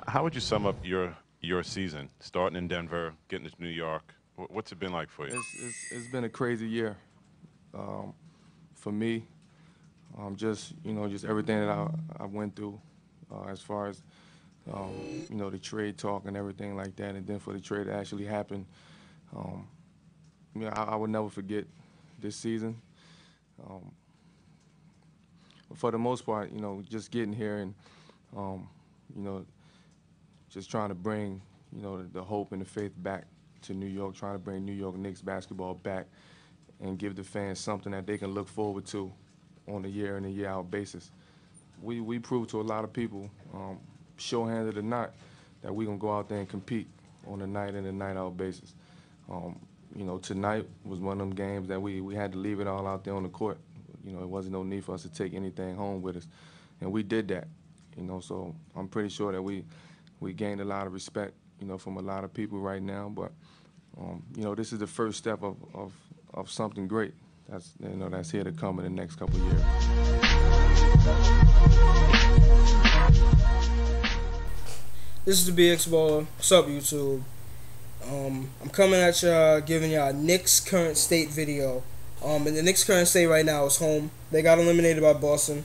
How would you sum up your season, starting in Denver, getting to New York? What's it been like for you? It's been a crazy year um, for me. Just just everything that I went through, as far as the trade talk and everything like that, and then for the trade to actually happen, um, I would never forget this season. Um, but for the most part, just getting here and um, you know just trying to bring the hope and the faith back to New York, trying to bring New York Knicks basketball back and give the fans something that they can look forward to on a year in and year out basis. We proved to a lot of people, short-handed or not, that we're gonna go out there and compete on a night in and night out basis. Um, Tonight was one of them games that we had to leave it all out there on the court. It wasn't no need for us to take anything home with us, and we did that. So I'm pretty sure that we gained a lot of respect, from a lot of people right now. But this is the first step of something great that's here to come in the next couple of years. This is the BX Baller. What's up, YouTube? I'm coming at y'all, giving y'all Knicks current state video. And the Knicks current state right now is home. They got eliminated by Boston.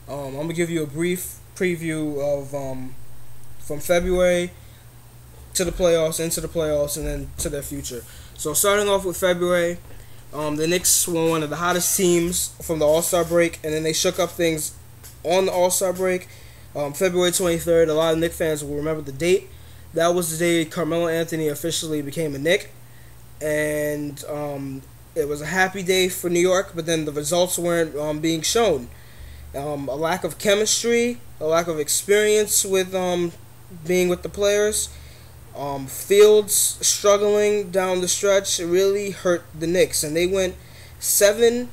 I'm gonna give you a brief preview of from February to the playoffs, into the playoffs, and then to their future. So starting off with February, the Knicks were one of the hottest teams from the All-Star break, and then they shook up things on the All-Star break. February 23rd, a lot of Knicks fans will remember the date. That was the day Carmelo Anthony officially became a Knick, and it was a happy day for New York, but then the results weren't being shown. A lack of chemistry, a lack of experience with being with the players. Fields struggling down the stretch really hurt the Knicks, and they went 7-11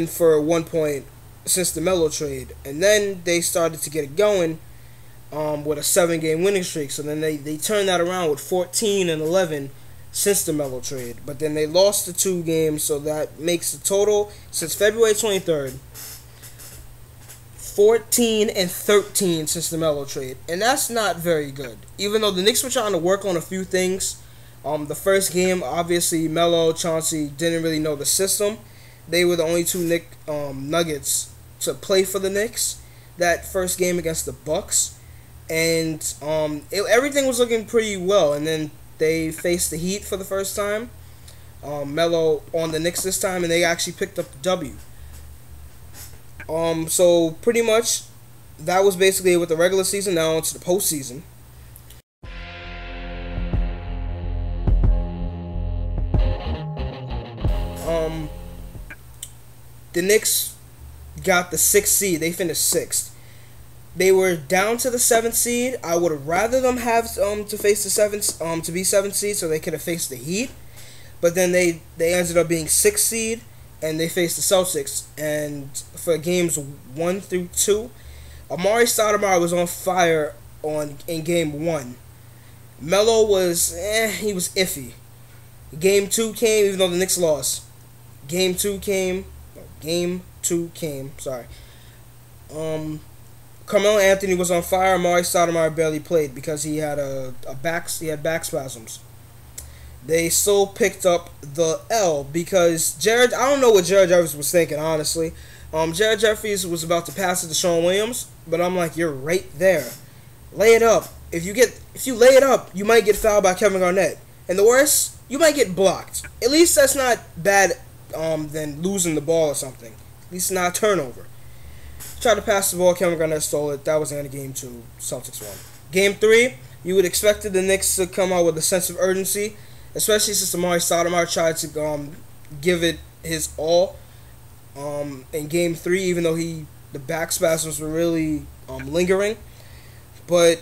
for 1 point since the Melo trade, and then they started to get it going with a 7-game winning streak. So then they turned that around with 14-11 since the Melo trade, but then they lost the 2 games, so that makes the total since February 23rd 14-13 since the Melo trade, and that's not very good. Even though the Knicks were trying to work on a few things, the first game, obviously Melo, Chauncey didn't really know the system. They were the only 2 Nuggets to play for the Knicks that first game against the Bucks, and everything was looking pretty well. And then they faced the Heat for the first time. Melo on the Knicks this time, and they actually picked up the W. So pretty much that was basically it with the regular season. Now on to the postseason. The Knicks got the 6th seed. They finished 6th. They were down to the 7th seed. I would have rather them have to face the 7th to be 7th seed, so they could have faced the Heat. But then they ended up being 6th seed, and they faced the Celtics. And for games 1 through 2, Amari Stoudemire was on fire in game 1. Melo was he was iffy. Game 2 came, even though the Knicks lost. Game 2 came. Sorry. Carmelo Anthony was on fire. Amari Stoudemire barely played because he had back spasms. They still picked up the L because I don't know what Jared Jeffries was thinking, honestly. Jared Jeffries was about to pass it to Sean Williams, but I'm like, you're right there. Lay it up. If you lay it up, you might get fouled by Kevin Garnett. And the worst, you might get blocked. At least that's not bad than losing the ball or something. At least not a turnover. Tried to pass the ball, Kevin Garnett stole it. That was the end of game 2. Celtics won. Game 3, you would expect the Knicks to come out with a sense of urgency, especially since Amari Stoudemire tried to give it his all in Game 3, even though the back spasms were really lingering. But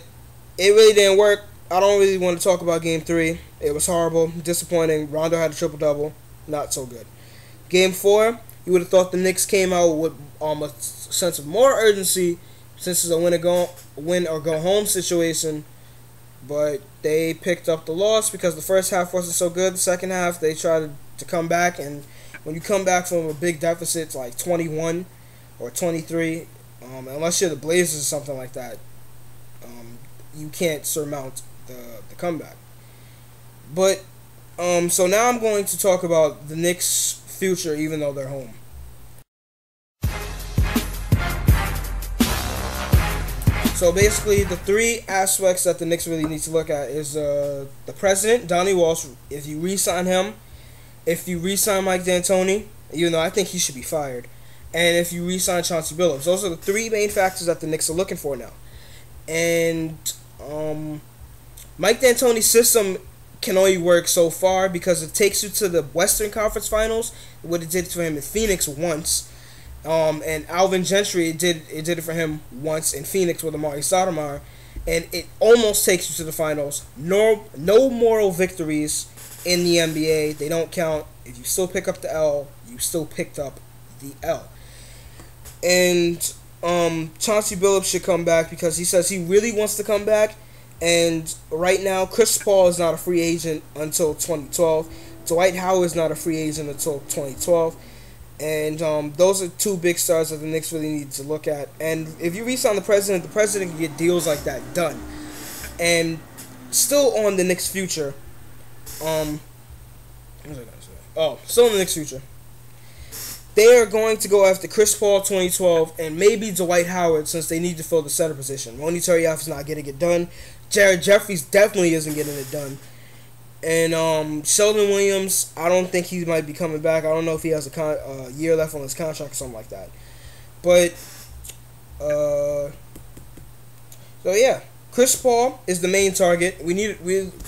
it really didn't work. I don't really want to talk about Game 3. It was horrible, disappointing. Rondo had a triple-double. Not so good. Game 4, you would have thought the Knicks came out with a sense of more urgency since it's a win or go home situation. But they picked up the loss because the first half wasn't so good. The second half, they tried to come back, and when you come back from a big deficit, like 21 or 23, unless you're the Blazers or something like that, you can't surmount the comeback. But so now I'm going to talk about the Knicks' future, even though they're home. So basically, the three aspects that the Knicks really need to look at is the president, Donnie Walsh. If you re-sign him, if you re-sign Mike D'Antoni, even though I think he should be fired, and if you re-sign Chauncey Billups, those are the three main factors that the Knicks are looking for now. And Mike D'Antoni's system can only work so far because it takes you to the Western Conference Finals. What it did for him in Phoenix once. And Alvin Gentry, it did it for him once in Phoenix with Amari Stoudemire, and it almost takes you to the finals. No moral victories in the NBA. They don't count. If you still pick up the L, you still picked up the L. And Chauncey Billups should come back because he says he really wants to come back. And right now, Chris Paul is not a free agent until 2012. Dwight Howard is not a free agent until 2012. And those are two big stars that the Knicks really need to look at. And if you re-sign the president can get deals like that done. And still on the Knicks' future. What was I gonna say? Oh, still in the Knicks' future. They are going to go after Chris Paul 2012 and maybe Dwight Howard since they need to fill the center position. Ronny Turiaf is not getting it done. Jared Jeffries definitely isn't getting it done. And Sheldon Williams, I don't think he might be coming back. I don't know if he has a year left on his contract or something like that. But, so yeah, Chris Paul is the main target. We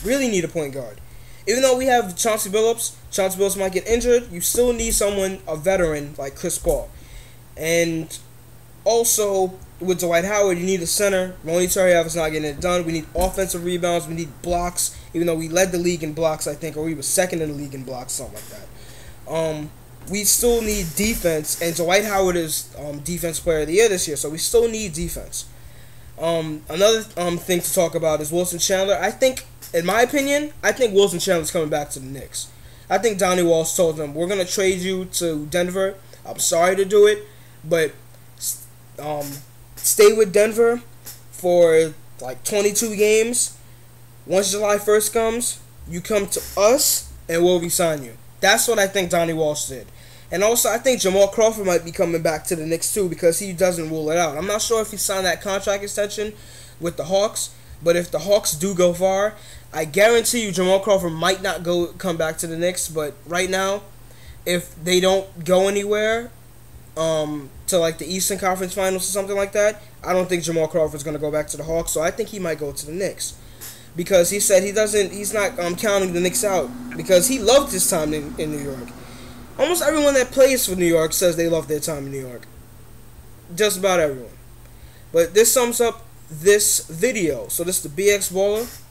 really need a point guard. Even though we have Chauncey Billups might get injured. You still need someone, a veteran like Chris Paul. And also with Dwight Howard, you need a center. Ronny Turiaf is not getting it done. We need offensive rebounds. We need blocks. Even though we led the league in blocks, I think, or we were second in the league in blocks, something like that. We still need defense, and Dwight Howard is Defense Player of the Year this year, so we still need defense. Another thing to talk about is Wilson Chandler. I think, in my opinion, Wilson Chandler's coming back to the Knicks. I think Donnie Walsh told them, we're going to trade you to Denver. I'm sorry to do it, but stay with Denver for like 22 games. Once July 1st comes, you come to us and we'll re-sign you. That's what I think Donnie Walsh did. And also, I think Jamal Crawford might be coming back to the Knicks too because he doesn't rule it out. I'm not sure if he signed that contract extension with the Hawks, but if the Hawks do go far, I guarantee you Jamal Crawford might not come back to the Knicks. But right now, if they don't go anywhere to like the Eastern Conference Finals or something like that, I don't think Jamal Crawford's going to go back to the Hawks. So I think he might go to the Knicks. Because he said he's not counting the Knicks out because he loved his time in New York. Almost everyone that plays for New York says they love their time in New York. Just about everyone. But this sums up this video. So this is the BX Baller.